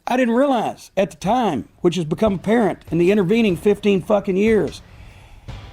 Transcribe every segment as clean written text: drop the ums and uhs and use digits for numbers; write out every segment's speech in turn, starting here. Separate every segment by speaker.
Speaker 1: I didn't realize at the time, which has become apparent in the intervening 15 fucking years,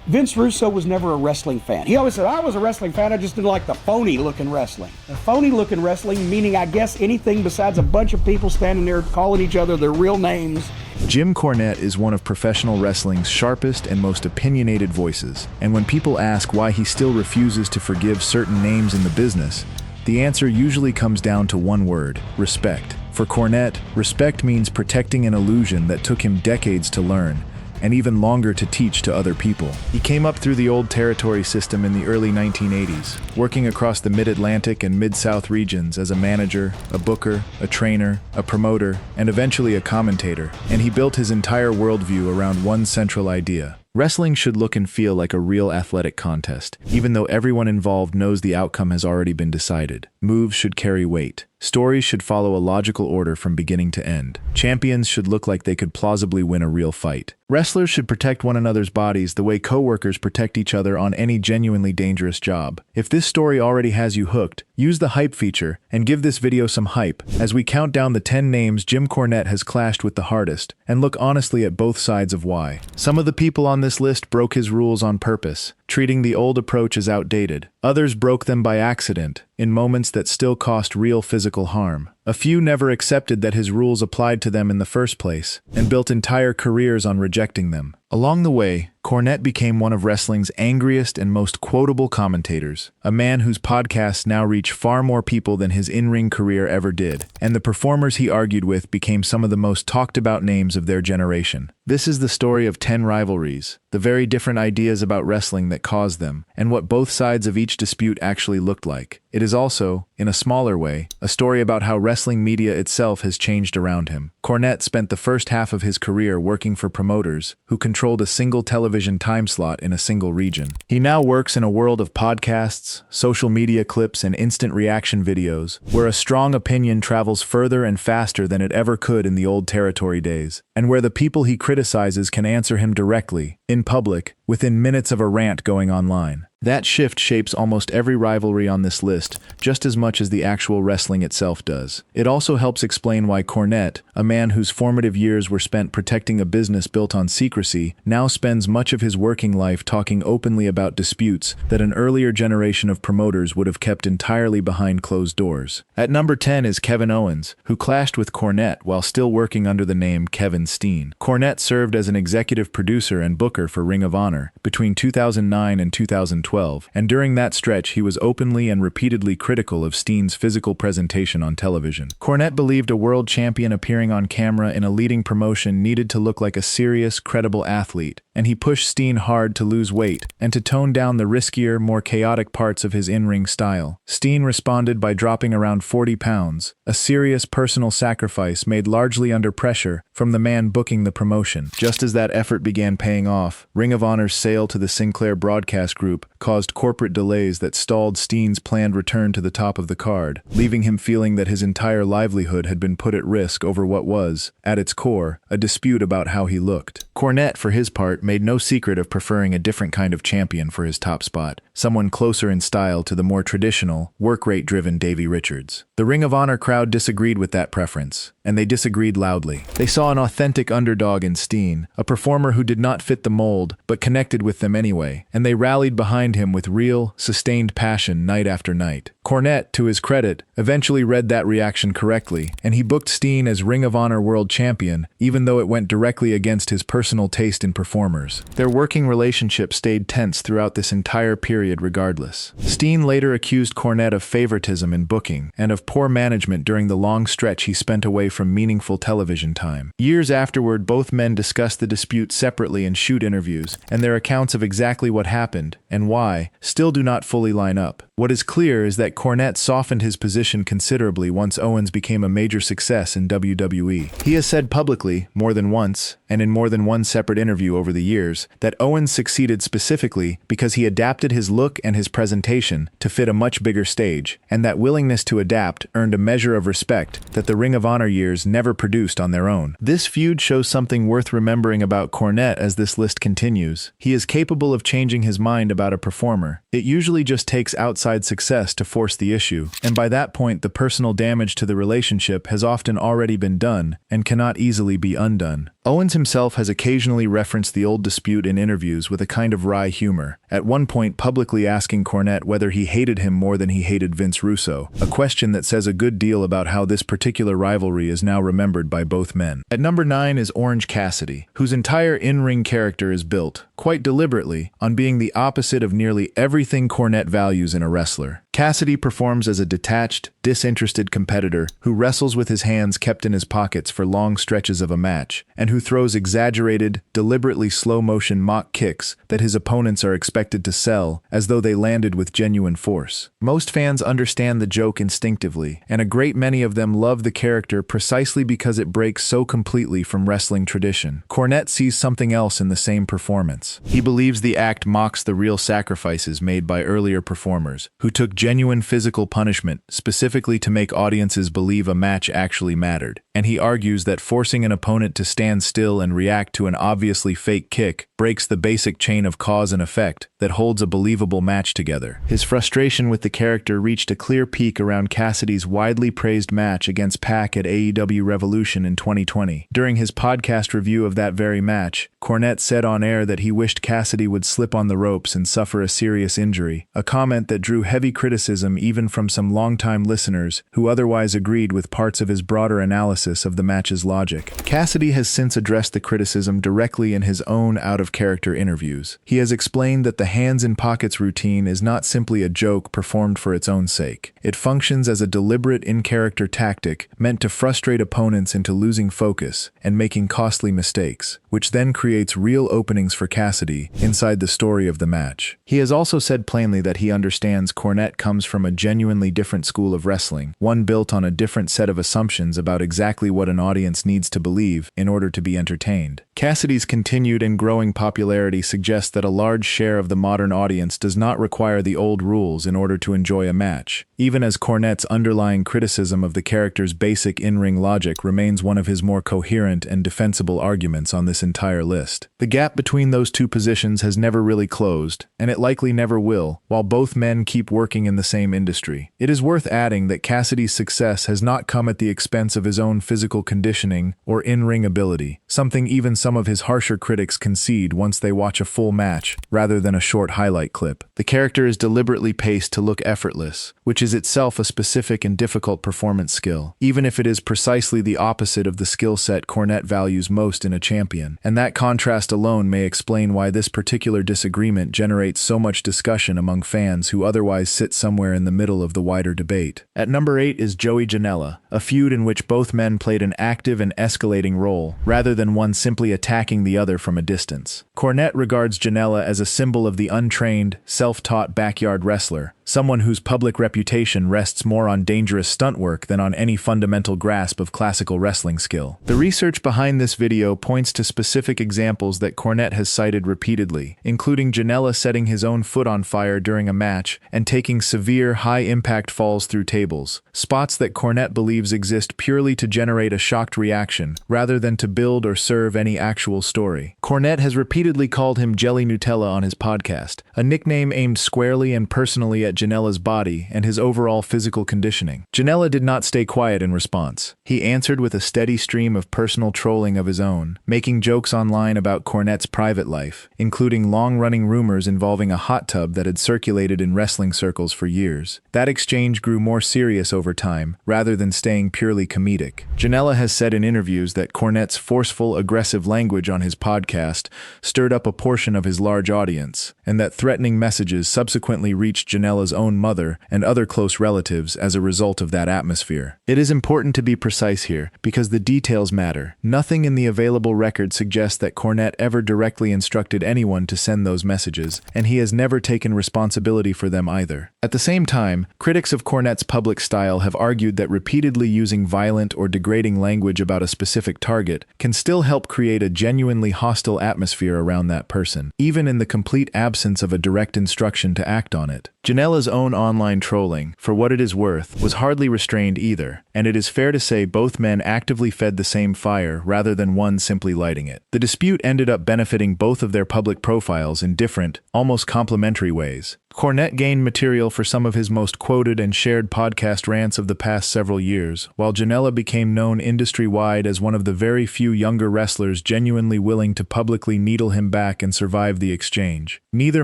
Speaker 1: Vince Russo was never a wrestling fan. He always said, I was a wrestling fan, I just didn't like the phony-looking wrestling. The phony-looking wrestling, meaning, I guess, anything besides a bunch of people standing there calling each other their real names.
Speaker 2: Jim Cornette is one of professional wrestling's sharpest and most opinionated voices, and when people ask why he still refuses to forgive certain names in the business, the answer usually comes down to one word: respect. For Cornette, respect means protecting an illusion that took him decades to learn, and even longer to teach to other people. He came up through the old territory system in the early 1980s, working across the Mid-Atlantic and Mid-South regions as a manager, a booker, a trainer, a promoter, and eventually a commentator, and he built his entire worldview around one central idea. Wrestling should look and feel like a real athletic contest, even though everyone involved knows the outcome has already been decided. Moves should carry weight. Stories should follow a logical order from beginning to end. Champions should look like they could plausibly win a real fight. Wrestlers should protect one another's bodies the way co-workers protect each other on any genuinely dangerous job. If this story already has you hooked, use the hype feature and give this video some hype as we count down the 10 names Jim Cornette has clashed with the hardest, and look honestly at both sides of why. Some of the people on this list broke his rules on purpose, treating the old approach as outdated. Others broke them by accident, in moments that still cost real physical harm. A few never accepted that his rules applied to them in the first place, and built entire careers on rejecting them. Along the way, Cornette became one of wrestling's angriest and most quotable commentators, a man whose podcasts now reach far more people than his in-ring career ever did, and the performers he argued with became some of the most talked-about names of their generation. This is the story of 10 rivalries, the very different ideas about wrestling that caused them, and what both sides of each dispute actually looked like. It is also, in a smaller way, a story about how wrestling media itself has changed around him. Cornette spent the first half of his career working for promoters who controlled a single television time slot in a single region. He now works in a world of podcasts, social media clips, and instant reaction videos, where a strong opinion travels further and faster than it ever could in the old territory days, and where the people he criticizes can answer him directly, in public, within minutes of a rant going online. That shift shapes almost every rivalry on this list, just as much as the actual wrestling itself does. It also helps explain why Cornette, a man whose formative years were spent protecting a business built on secrecy, now spends much of his working life talking openly about disputes that an earlier generation of promoters would have kept entirely behind closed doors. At number 10 is Kevin Owens, who clashed with Cornette while still working under the name Kevin Steen. Cornette served as an executive producer and booker for Ring of Honor between 2009 and 2012. And during that stretch he was openly and repeatedly critical of Steen's physical presentation on television. Cornette believed a world champion appearing on camera in a leading promotion needed to look like a serious, credible athlete, and he pushed Steen hard to lose weight and to tone down the riskier, more chaotic parts of his in-ring style. Steen responded by dropping around 40 pounds, a serious personal sacrifice made largely under pressure from the man booking the promotion. Just as that effort began paying off, Ring of Honor's sale to the Sinclair Broadcast Group caused corporate delays that stalled Steen's planned return to the top of the card, leaving him feeling that his entire livelihood had been put at risk over what was, at its core, a dispute about how he looked. Cornette, for his part, made no secret of preferring a different kind of champion for his top spot, someone closer in style to the more traditional, work-rate-driven Davey Richards. The Ring of Honor crowd disagreed with that preference, and they disagreed loudly. They saw an authentic underdog in Steen, a performer who did not fit the mold, but connected with them anyway, and they rallied behind him with real, sustained passion night after night. Cornette, to his credit, eventually read that reaction correctly, and he booked Steen as Ring of Honor World Champion, even though it went directly against his personal taste in performers. Their working relationship stayed tense throughout this entire period regardless. Steen later accused Cornette of favoritism in booking, and of poor management during the long stretch he spent away from meaningful television time. Years afterward, both men discussed the dispute separately in shoot interviews, and their accounts of exactly what happened, and why, still do not fully line up. What is clear is that Cornette softened his position considerably once Owens became a major success in WWE. He has said publicly, more than once, and in more than one separate interview over the years, that Owens succeeded specifically because he adapted his look and his presentation to fit a much bigger stage, and that willingness to adapt earned a measure of respect that the Ring of Honor years never produced on their own. This feud shows something worth remembering about Cornette as this list continues. He is capable of changing his mind about a performer. It usually just takes outside outside success to force the issue, and by that point the personal damage to the relationship has often already been done and cannot easily be undone. Owens himself has occasionally referenced the old dispute in interviews with a kind of wry humor, at one point publicly asking Cornette whether he hated him more than he hated Vince Russo, a question that says a good deal about how this particular rivalry is now remembered by both men. At number 9 is Orange Cassidy, whose entire in-ring character is built, quite deliberately, on being the opposite of nearly everything Cornette values in a wrestler. Cassidy performs as a detached, disinterested competitor who wrestles with his hands kept in his pockets for long stretches of a match, and who throws exaggerated, deliberately slow-motion mock kicks that his opponents are expected to sell as though they landed with genuine force. Most fans understand the joke instinctively, and a great many of them love the character precisely because it breaks so completely from wrestling tradition. Cornette sees something else in the same performance. He believes the act mocks the real sacrifices made by earlier performers, who took genuine physical punishment specifically to make audiences believe a match actually mattered, and he argues that forcing an opponent to stand still and react to an obviously fake kick breaks the basic chain of cause and effect that holds a believable match together. His frustration with the character reached a clear peak around Cassidy's widely praised match against Pac at AEW Revolution in 2020. During his podcast review of that very match, Cornette said on air that he wished Cassidy would slip on the ropes and suffer a serious injury, a comment that drew heavy criticism even from some longtime listeners who otherwise agreed with parts of his broader analysis of the match's logic. Cassidy has since addressed the criticism directly in his own out-of-character interviews. He has explained that the hands-in-pockets routine is not simply a joke performed for its own sake. It functions as a deliberate in-character tactic meant to frustrate opponents into losing focus and making costly mistakes, which then creates real openings for Cassidy inside the story of the match. He has also said plainly that he understands Cornette comes from a genuinely different school of wrestling, one built on a different set of assumptions about exactly what an audience needs to believe in order to be entertained. Cassidy's continued and growing popularity suggests that a large share of the modern audience does not require the old rules in order to enjoy a match, even as Cornette's underlying criticism of the character's basic in-ring logic remains one of his more coherent and defensible arguments on this entire list. The gap between those two positions has never really closed, and it likely never will, while both men keep working in the same industry. It is worth adding that Cassidy's success has not come at the expense of his own physical conditioning or in-ring ability, something even some of his harsher critics concede once they watch a full match rather than a short highlight clip. The character is deliberately paced to look effortless, which is itself a specific and difficult performance skill, even if it is precisely the opposite of the skill set Cornette values most in a champion. And that contrast alone may explain why this particular disagreement generates so much discussion among fans who otherwise sit somewhere in the middle of the wider debate. At number 8 is Joey Janela, a feud in which both men played an active and escalating role, rather than one simply attacking the other from a distance. Cornette regards Janela as a symbol of the untrained, self-taught backyard wrestler, someone whose public reputation rests more on dangerous stunt work than on any fundamental grasp of classical wrestling skill. The research behind this video points to specific examples that Cornette has cited repeatedly, including Janela setting his own foot on fire during a match and taking severe, high-impact falls through tables, spots that Cornette believes exist purely to generate a shocked reaction, rather than to build or serve any actual story. Cornette has repeatedly called him Jelly Nutella on his podcast, a nickname aimed squarely and personally at Janela's body and his overall physical conditioning. Janela did not stay quiet in response. He answered with a steady stream of personal trolling of his own, making jokes online about Cornette's private life, including long-running rumors involving a hot tub that had circulated in wrestling circles for years. That exchange grew more serious over time, rather than staying purely comedic. Janela has said in interviews that Cornette's forceful, aggressive language on his podcast stirred up a portion of his large audience, and that threatening messages subsequently reached Janela's own mother and other close relatives as a result of that atmosphere. It is important to be precise here, because the details matter. Nothing in the available record suggests that Cornette ever directly instructed anyone to send those messages, and he has never taken responsibility for them either. At the same time, critics of Cornette's public style have argued that repeatedly using violent or degrading language about a specific target can still help create a genuinely hostile atmosphere around that person, even in the complete absence of a direct instruction to act on it. Janela's own online trolling, for what it is worth, was hardly restrained either, and it is fair to say both men actively fed the same fire rather than one simply lighting it. The dispute ended up benefiting both of their public profiles in different, almost complementary ways. Cornette gained material for some of his most quoted and shared podcast rants of the past several years, while Janela became known industry-wide as one of the very few younger wrestlers genuinely willing to publicly needle him back and survive the exchange. Neither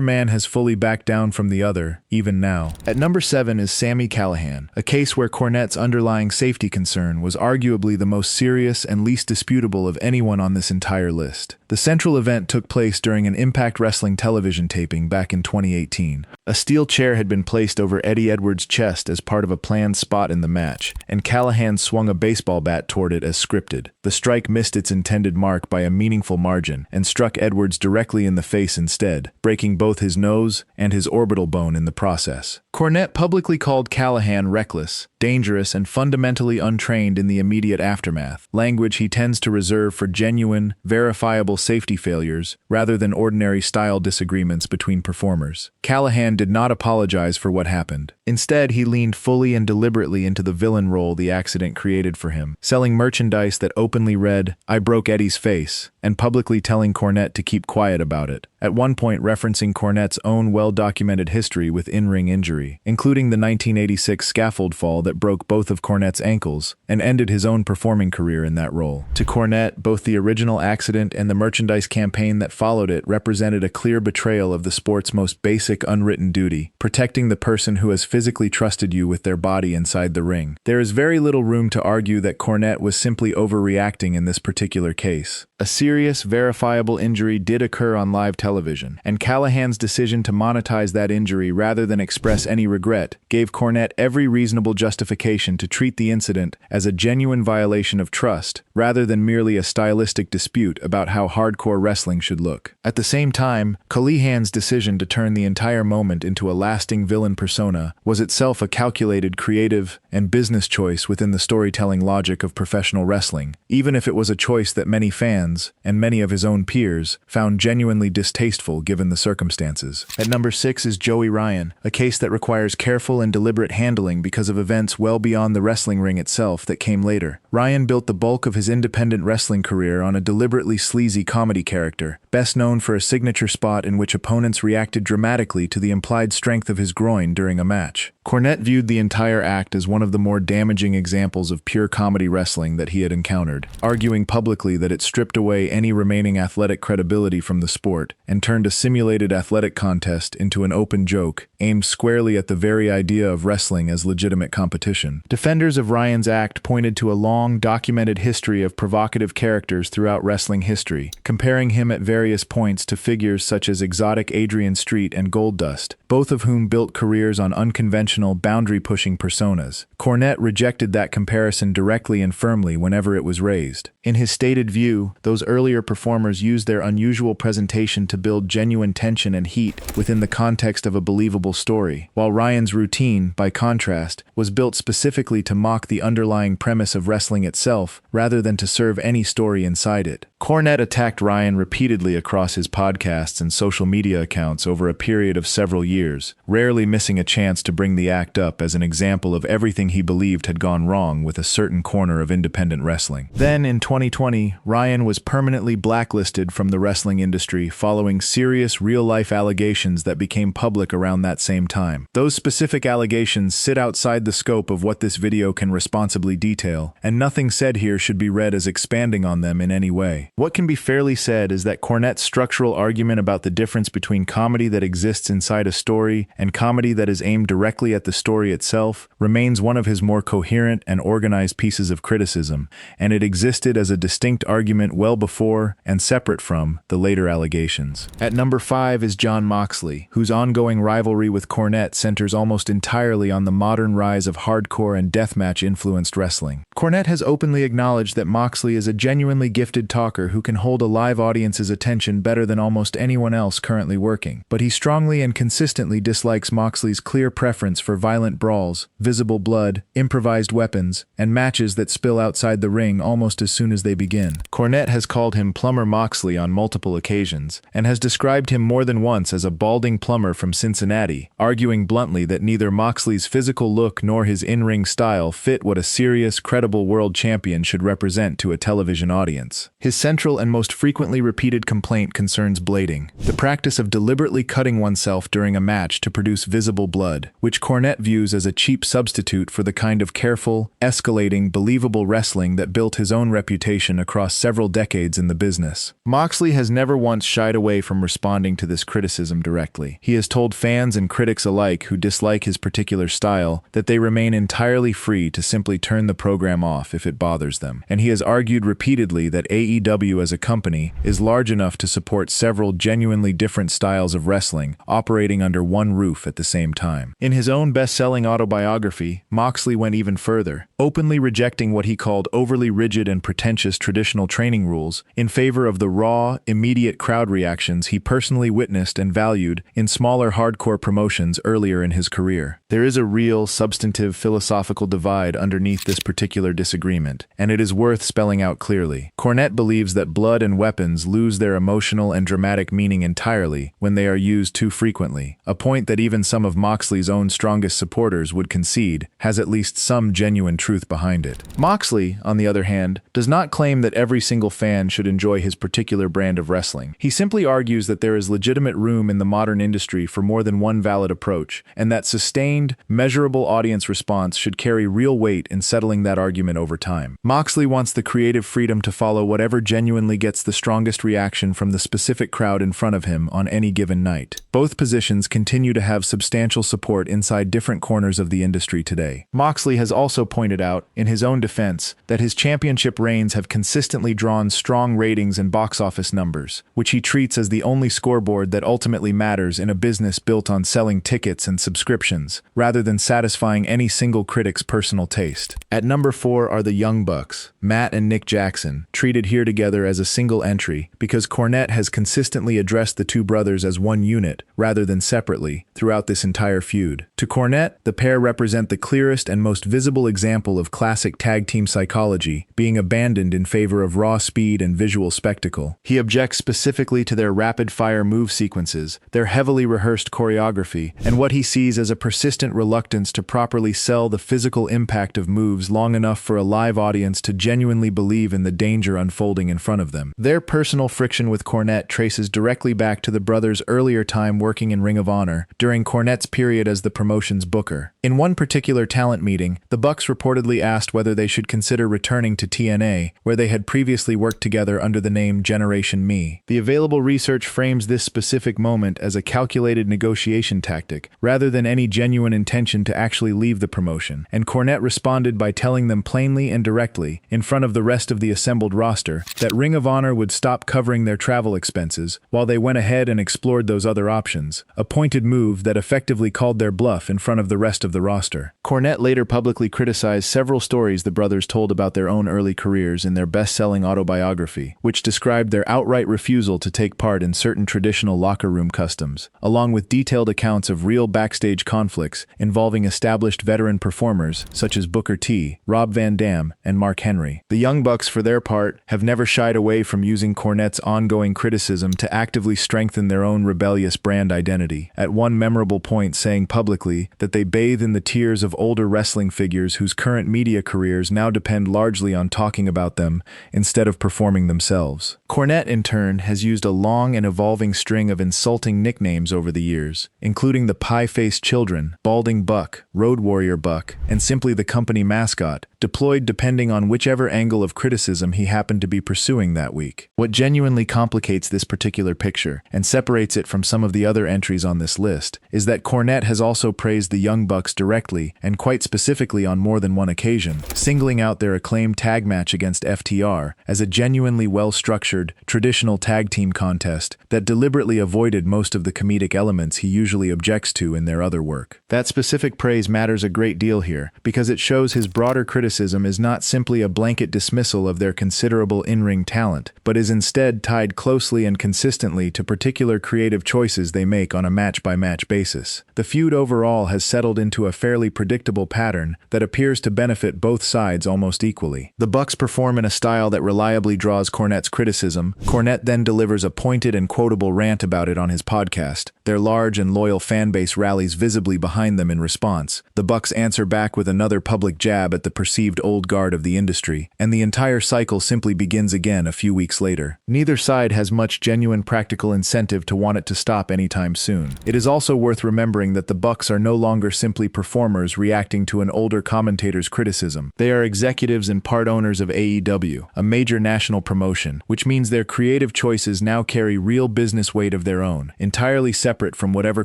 Speaker 2: man has fully backed down from the other, even now. At number 7 is Sami Callihan, a case where Cornette's underlying safety concern was arguably the most serious and least disputable of anyone on this entire list. The central event took place during an Impact Wrestling television taping back in 2018. A steel chair had been placed over Eddie Edwards' chest as part of a planned spot in the match, and Callihan swung a baseball bat toward it as scripted. The strike missed its intended mark by a meaningful margin and struck Edwards directly in the face instead, breaking both his nose and his orbital bone in the process. Cornette publicly called Callihan reckless, dangerous, and fundamentally untrained in the immediate aftermath, language he tends to reserve for genuine, verifiable safety failures rather than ordinary style disagreements between performers. Callihan did not apologize for what happened. Instead, he leaned fully and deliberately into the villain role the accident created for him, selling merchandise that openly read, "I broke Eddie's face," and publicly telling Cornette to keep quiet about it, at one point referencing Cornette's own well-documented history with in-ring injury, including the 1986 scaffold fall that broke both of Cornette's ankles and ended his own performing career in that role. To Cornette, both the original accident and the merchandise campaign that followed it represented a clear betrayal of the sport's most basic unwritten duty, protecting the person who has physically trusted you with their body inside the ring. There is very little room to argue that Cornette was simply overreacting in this particular case. A serious, verifiable injury did occur on live television, and Callihan's decision to monetize that injury rather than express any regret gave Cornette every reasonable justification to treat the incident as a genuine violation of trust, rather than merely a stylistic dispute about how hardcore wrestling should look. At the same time, Callihan's decision to turn the entire moment into a lasting villain persona was itself a calculated, creative, and business choice within the storytelling logic of professional wrestling, even if it was a choice that many fans, and many of his own peers, found genuinely distasteful given the circumstances. At number 6 is Joey Ryan, a case that requires careful and deliberate handling because of events well beyond the wrestling ring itself that came later. Ryan built the bulk of his independent wrestling career on a deliberately sleazy comedy character, best known for a signature spot in which opponents reacted dramatically to the implied strength of his groin during a match. Cornette viewed the entire act as one of the more damaging examples of pure comedy wrestling that he had encountered, arguing publicly that it stripped away any remaining athletic credibility from the sport and turned a simulated athletic contest into an open joke aimed squarely at the very idea of wrestling as legitimate competition. Defenders of Ryan's act pointed to a long, documented history of provocative characters throughout wrestling history, comparing him at various points to figures such as exotic Adrian Street and Goldust, both of whom built careers on unconventional, boundary-pushing personas. Cornette rejected that comparison directly and firmly whenever it was raised. In his stated view, those earlier performers used their unusual presentation to build genuine tension and heat within the context of a believable story, while Ryan's routine, by contrast, was built specifically to mock the underlying premise of wrestling itself rather than to serve any story inside it. Cornette attacked Ryan repeatedly across his podcasts and social media accounts over a period of several years, rarely missing a chance to bring the act up as an example of everything he believed had gone wrong with a certain corner of independent wrestling. Then, in 2020, Ryan was permanently blacklisted from the wrestling industry following serious real-life allegations that became public around that same time. Those specific allegations sit outside the scope of what this video can responsibly detail, and nothing said here should be read as expanding on them in any way. What can be fairly said is that Cornette's structural argument about the difference between comedy that exists inside a story and comedy that is aimed directly at the story itself remains one of his more coherent and organized pieces of criticism, and it existed as a distinct argument well before and separate from the later allegations. At number 5 is Jon Moxley, whose ongoing rivalry with Cornette centers almost entirely on the modern rise of hardcore and deathmatch-influenced wrestling. Cornette has openly acknowledged that Moxley is a genuinely gifted talker who can hold a live audience's attention better than almost anyone else currently working, but he strongly and consistently dislikes Moxley's clear preference for violent brawls, visible blood, improvised weapons, and matches that spill outside the ring almost as soon as they begin. Cornette has called called him Plumber Moxley on multiple occasions, and has described him more than once as a balding plumber from Cincinnati, arguing bluntly that neither Moxley's physical look nor his in-ring style fit what a serious, credible world champion should represent to a television audience. His central and most frequently repeated complaint concerns blading, the practice of deliberately cutting oneself during a match to produce visible blood, which Cornette views as a cheap substitute for the kind of careful, escalating, believable wrestling that built his own reputation across several decades in the business. Moxley has never once shied away from responding to this criticism directly. He has told fans and critics alike who dislike his particular style that they remain entirely free to simply turn the program off if it bothers them, and he has argued repeatedly that AEW as a company is large enough to support several genuinely different styles of wrestling operating under one roof at the same time. In his own best-selling autobiography, Moxley went even further, openly rejecting what he called overly rigid and pretentious traditional training rules in favor of the raw, immediate crowd reactions he personally witnessed and valued in smaller hardcore promotions earlier in his career. There is a real, substantive philosophical divide underneath this particular disagreement, and it is worth spelling out clearly. Cornette believes that blood and weapons lose their emotional and dramatic meaning entirely when they are used too frequently, a point that even some of Moxley's own strongest supporters would concede has at least some genuine truth behind it. Moxley, on the other hand, does not claim that every single fan should enjoy his particular brand of wrestling. He simply argues that there is legitimate room in the modern industry for more than one valid approach, and that sustained, measurable audience response should carry real weight in settling that argument over time. Moxley wants the creative freedom to follow whatever genuinely gets the strongest reaction from the specific crowd in front of him on any given night. Both positions continue to have substantial support inside different corners of the industry today. Moxley has also pointed out, in his own defense, that his championship reigns have consistently drawn strong ratings and box office numbers, which he treats as the only scoreboard that ultimately matters in a business built on selling tickets and subscriptions, rather than satisfying any single critic's personal taste. At number 4 are the Young Bucks, Matt and Nick Jackson, treated here together as a single entry because Cornette has consistently addressed the two brothers as one unit, rather than separately, throughout this entire feud. To Cornette, the pair represent the clearest and most visible example of classic tag team psychology being abandoned in favor of raw speed and visual spectacle. He objects specifically to their rapid-fire move sequences, their heavily rehearsed choreography, and what he sees as a persistent reluctance to properly sell the physical impact of moves long enough for a live audience to genuinely believe in the danger unfolding in front of them. Their personal friction with Cornette traces directly back to the brothers' earlier time working in Ring of Honor, during Cornette's period as the promotion's booker. In one particular talent meeting, the Bucks reportedly asked whether they should consider returning to TNA, where they had previously worked together under the name Generation Me. The available research frames this specific moment as a calculated negotiation tactic, rather than any genuine intention to actually leave the promotion, and Cornette responded by telling them plainly and directly, in front of the rest of the assembled roster, that Ring of Honor would stop covering their travel expenses while they went ahead and explored those other options, a pointed move that effectively called their bluff in front of the rest of the roster. Cornette later publicly criticized several stories the brothers told about their own early careers in their best-selling autobiography, which described their outright refusal to take part in certain traditional locker room customs, along with detailed accounts of real backstage conflicts involving established veteran performers such as Booker T, Rob Van Dam, and Mark Henry. The Young Bucks, for their part, have never shied away from using Cornette's ongoing criticism to actively strengthen their own rebellious brand identity, at one memorable point saying publicly that they bathe in the tears of older wrestling figures whose current media careers now depend largely on talking about them instead of performing themselves. Cornette, in turn, has used a long and evolving string of insulting nicknames over the years, including the Pie-Faced Children, Balding Buck, Road Warrior Buck, and simply the company mascot, deployed depending on whichever angle of criticism he happened to be pursuing that week. What genuinely complicates this particular picture, and separates it from some of the other entries on this list, is that Cornette has also praised the Young Bucks directly and quite specifically on more than one occasion, singling out their acclaimed tag match against FTR as a genuinely well-structured, traditional tag team contest that deliberately avoided most of the comedic elements he usually objects to in their other work. That specific praise matters a great deal here, because it shows his broader criticism criticism is not simply a blanket dismissal of their considerable in-ring talent, but is instead tied closely and consistently to particular creative choices they make on a match-by-match basis. The feud overall has settled into a fairly predictable pattern that appears to benefit both sides almost equally. The Bucks perform in a style that reliably draws Cornette's criticism. Cornette then delivers a pointed and quotable rant about it on his podcast. Their large and loyal fan base rallies visibly behind them in response. The Bucks answer back with another public jab at the perceived old guard of the industry, and the entire cycle simply begins again a few weeks later. Neither side has much genuine practical incentive to want it to stop anytime soon. It is also worth remembering that the Bucks are no longer simply performers reacting to an older commentator's criticism. They are executives and part owners of AEW, a major national promotion, which means their creative choices now carry real business weight of their own, entirely separate from whatever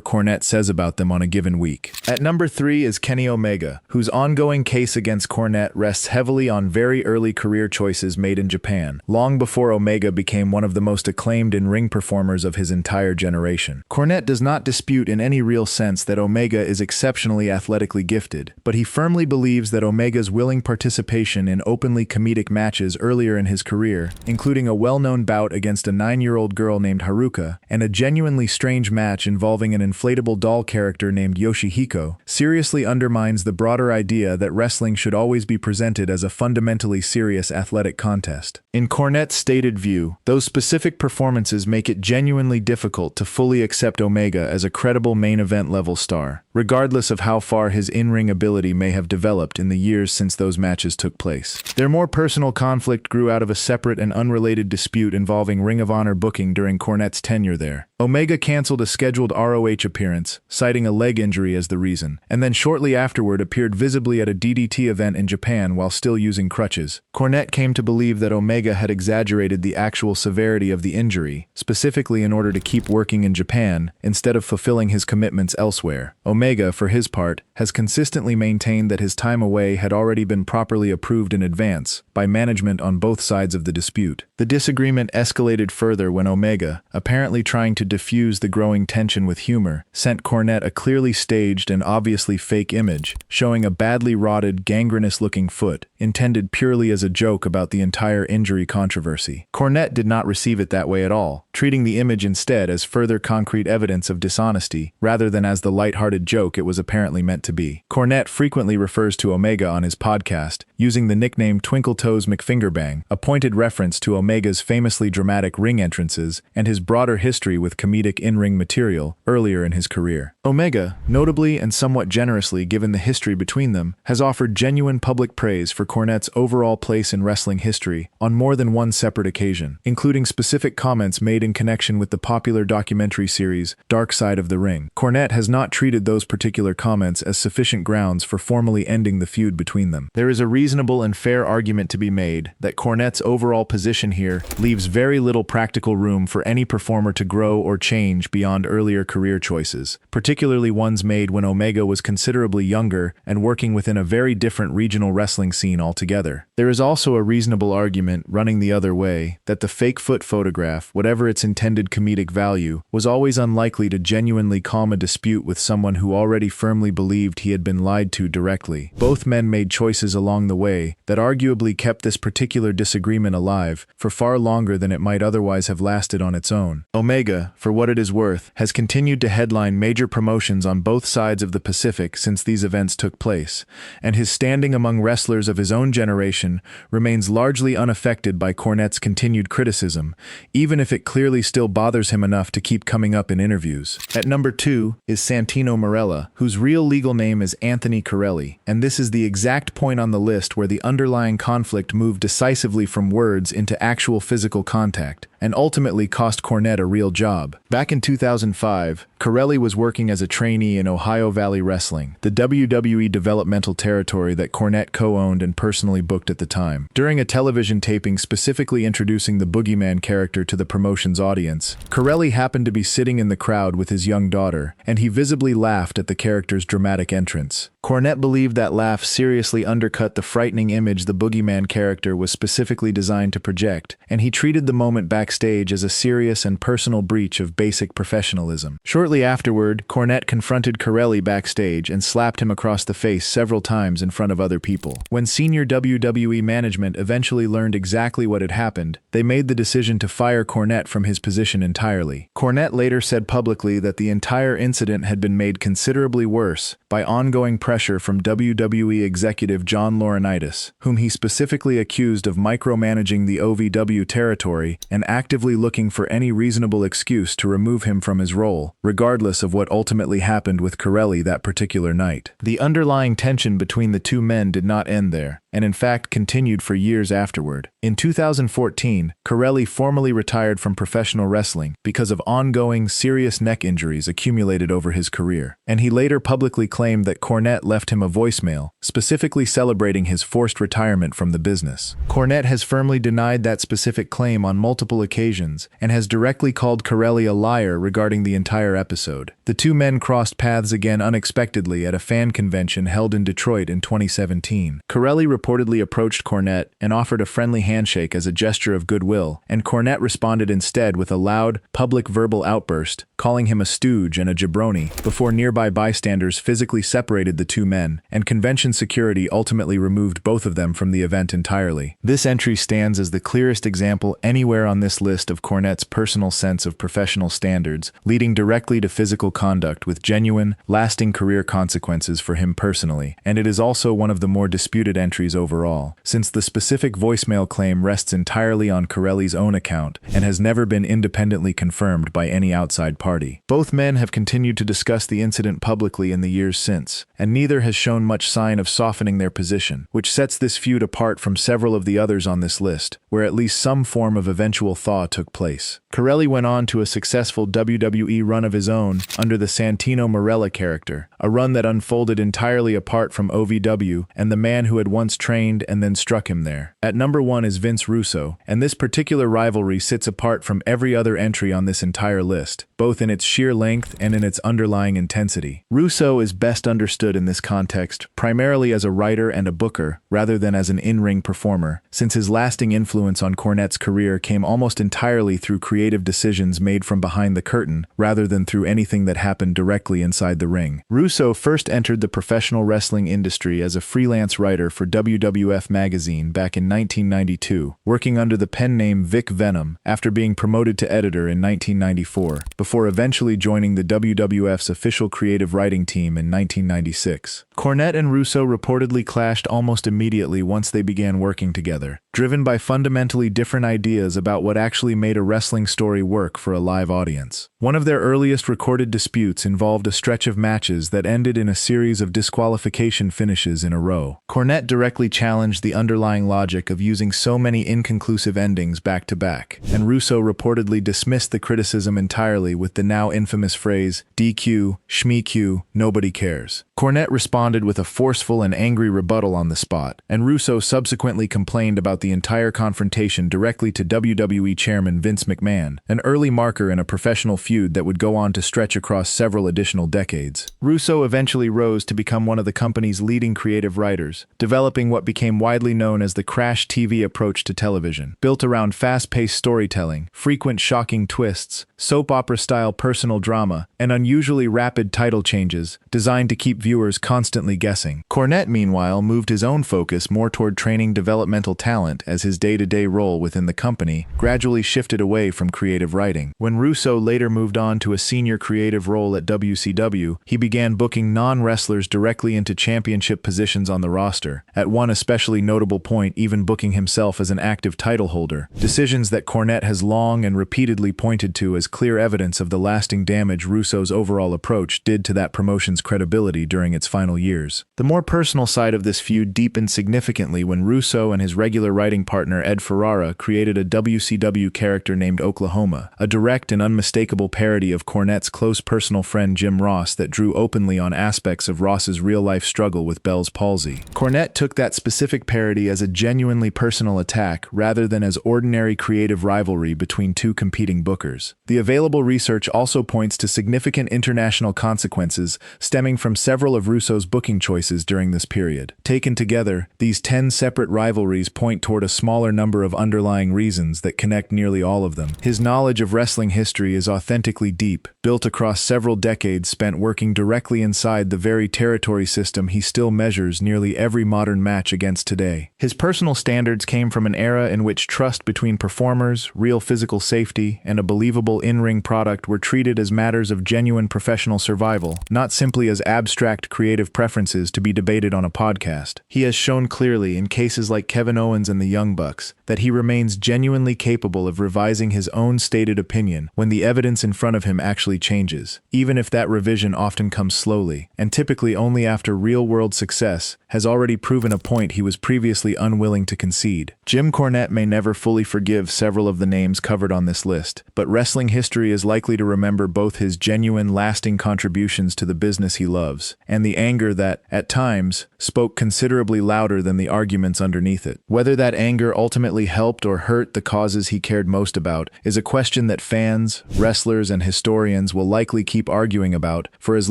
Speaker 2: Cornette says about them on a given week. At number 3 is Kenny Omega, whose ongoing case against Cornette rests heavily on very early career choices made in Japan, long before Omega became one of the most acclaimed in-ring performers of his entire generation. Cornette does not dispute in any real sense that Omega is exceptionally athletically gifted, but he firmly believes that Omega's willing participation in openly comedic matches earlier in his career, including a well-known bout against a 9-year-old girl named Haruka, and a genuinely strange match involving an inflatable doll character named Yoshihiko, seriously undermines the broader idea that wrestling should always be presented as a fundamentally serious athletic contest. In Cornette's stated view, those specific performances make it genuinely difficult to fully accept Omega as a credible main event level star, regardless of how far his in-ring ability may have developed in the years since those matches took place. Their more personal conflict grew out of a separate and unrelated dispute involving Ring of Honor booking during Cornette's tenure there. Omega canceled a scheduled ROH appearance, citing a leg injury as the reason, and then shortly afterward appeared visibly at a DDT event in Japan while still using crutches. Cornette came to believe that Omega had exaggerated the actual severity of the injury, specifically in order to keep working in Japan, instead of fulfilling his commitments elsewhere. Omega, for his part, has consistently maintained that his time away had already been properly approved in advance, by management on both sides of the dispute. The disagreement escalated further when Omega, apparently trying to diffuse the growing tension with humor, sent Cornette a clearly staged and obviously fake image, showing a badly rotted, gangrenous-looking foot, intended purely as a joke about the entire injury controversy. Cornette did not receive it that way at all, treating the image instead as further concrete evidence of dishonesty, rather than as the light-hearted joke it was apparently meant to be. Cornette frequently refers to Omega on his podcast, using the nickname Twinkle Toes McFingerbang, a pointed reference to Omega's famously dramatic ring entrances and his broader history with comedic in-ring material earlier in his career. Omega, notably and somewhat generously given the history between them, has offered genuine public praise for Cornette's overall place in wrestling history on more than one separate occasion, including specific comments made in connection with the popular documentary series Dark Side of the Ring. Cornette has not treated those particular comments as sufficient grounds for formally ending the feud between them. There is a reasonable and fair argument to be made that Cornette's overall position here leaves very little practical room for any performer to grow or change beyond earlier career choices, particularly ones made when Omega was considerably younger and working within a very different regional wrestling scene altogether. There is also a reasonable argument, running the other way, that the fake foot photograph, whatever its intended comedic value, was always unlikely to genuinely calm a dispute with someone who already firmly believed he had been lied to directly. Both men made choices along the way that arguably kept this particular disagreement alive for far longer than it might otherwise have lasted on its own. Omega, for what it is worth, has continued to headline major promotions on both sides of the Pacific since these events took place, and his standing among wrestlers of his own generation remains largely unaffected by Cornette's continued criticism, even if it clearly still bothers him enough to keep coming up in interviews. At number 2 is Santino Marella, whose real legal name is Anthony Corelli, and this is the exact point on the list where the underlying conflict moved decisively from words into actual physical contact, and ultimately cost Cornette a real job. Back in 2005, Corelli was working as a trainee in Ohio Valley Wrestling, the WWE developmental territory that Cornette co-owned and personally booked at the time. During a television taping specifically introducing the Boogeyman character to the promotion's audience, Corelli happened to be sitting in the crowd with his young daughter, and he visibly laughed at the character's dramatic entrance. Cornette believed that laugh seriously undercut the frightening image the Boogeyman character was specifically designed to project, and he treated the moment backstage backstage as a serious and personal breach of basic professionalism. Shortly afterward, Cornette confronted Corelli backstage and slapped him across the face several times in front of other people. When senior WWE management eventually learned exactly what had happened, they made the decision to fire Cornette from his position entirely. Cornette later said publicly that the entire incident had been made considerably worse by ongoing pressure from WWE executive John Laurinaitis, whom he specifically accused of micromanaging the OVW territory and actively looking for any reasonable excuse to remove him from his role, regardless of what ultimately happened with Corelli that particular night. The underlying tension between the two men did not end there, and in fact continued for years afterward. In 2014, Corelli formally retired from professional wrestling because of ongoing serious neck injuries accumulated over his career, and he later publicly claimed that Cornette left him a voicemail, specifically celebrating his forced retirement from the business. Cornette has firmly denied that specific claim on multiple occasions, and has directly called Corelli a liar regarding the entire episode. The two men crossed paths again unexpectedly at a fan convention held in Detroit in 2017. Corelli reportedly approached Cornette and offered a friendly handshake as a gesture of goodwill, and Cornette responded instead with a loud, public verbal outburst, calling him a stooge and a jabroni, before nearby bystanders physically separated the two men, and convention security ultimately removed both of them from the event entirely. This entry stands as the clearest example anywhere on this list of Cornette's personal sense of professional standards, leading directly to physical conduct with genuine, lasting career consequences for him personally, and it is also one of the more disputed entries overall, since the specific voicemail claim rests entirely on Corelli's own account and has never been independently confirmed by any outside party. Both men have continued to discuss the incident publicly in the years since, and neither has shown much sign of softening their position, which sets this feud apart from several of the others on this list, where at least some form of eventual thaw took place. Corelli went on to a successful WWE run of his own under the Santino Marella character, a run that unfolded entirely apart from OVW and the man who had once trained and then struck him there. At number 1 is Vince Russo, and this particular rivalry sits apart from every other entry on this entire list, both in its sheer length and in its underlying intensity. Russo is best understood in this context primarily as a writer and a booker, rather than as an in-ring performer, since his lasting influence on Cornette's career came almost entirely through creative decisions made from behind the curtain, rather than through anything that happened directly inside the ring. Russo first entered the professional wrestling industry as a freelance writer for WWF magazine back in 1992, working under the pen name Vic Venom after being promoted to editor in 1994, before eventually joining the WWF's official creative writing team in 1996. Cornette and Russo reportedly clashed almost immediately once they began working together, driven by fundamentally different ideas about what actually made a wrestling story work for a live audience. One of their earliest recorded disputes involved a stretch of matches that ended in a series of disqualification finishes in a row. Cornette directly challenged the underlying logic of using so many inconclusive endings back to back, and Russo reportedly dismissed the criticism entirely with the now infamous phrase, DQ, ShmeQ, nobody cares. Cornette responded with a forceful and angry rebuttal on the spot, and Russo subsequently complained about the entire confrontation directly to WWE chairman Vince McMahon, an early marker in a professional feud that would go on to stretch across several additional decades. Russo eventually rose to become one of the company's leading creative writers, developing what became widely known as the Crash TV approach to television, built around fast-paced storytelling, frequent shocking twists, soap opera-style personal drama, and unusually rapid title changes, designed to keep viewers constantly guessing. Cornette, meanwhile, moved his own focus more toward training developmental talent as his day-to-day role within the company gradually shifted away from creative writing. When Russo later moved on to a senior creative role at WCW, he began booking non-wrestlers directly into championship positions on the roster, at one especially notable point even booking himself as an active title holder, decisions that Cornette has long and repeatedly pointed to as clear evidence of the lasting damage Russo's overall approach did to that promotion's credibility during its final years. The more personal side of this feud deepened significantly when Russo and his regular writing partner Ed Ferrara created a WCW character named Oklahoma, a direct and unmistakable parody of Cornette's close personal friend Jim Ross that drew openly on aspects of Ross's real-life struggle with Bell's palsy. Cornette took that specific parody as a genuinely personal attack rather than as ordinary creative rivalry between two competing bookers. The The available research also points to significant international consequences stemming from several of Russo's booking choices during this period. Taken together, these 10 separate rivalries point toward a smaller number of underlying reasons that connect nearly all of them. His knowledge of wrestling history is authentically deep, built across several decades spent working directly inside the very territory system he still measures nearly every modern match against today. His personal standards came from an era in which trust between performers, real physical safety, and a believable in-ring product were treated as matters of genuine professional survival, not simply as abstract creative preferences to be debated on a podcast. He has shown clearly in cases like Kevin Owens and the Young Bucks that he remains genuinely capable of revising his own stated opinion when the evidence in front of him actually changes, even if that revision often comes slowly, and typically only after real-world success has already proven a point he was previously unwilling to concede. Jim Cornette may never fully forgive several of the names covered on this list, but wrestling history is likely to remember both his genuine, lasting contributions to the business he loves, and the anger that, at times, spoke considerably louder than the arguments underneath it. Whether that anger ultimately helped or hurt the causes he cared most about is a question that fans, wrestlers, and historians will likely keep arguing about for as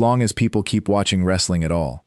Speaker 2: long as people keep watching wrestling at all.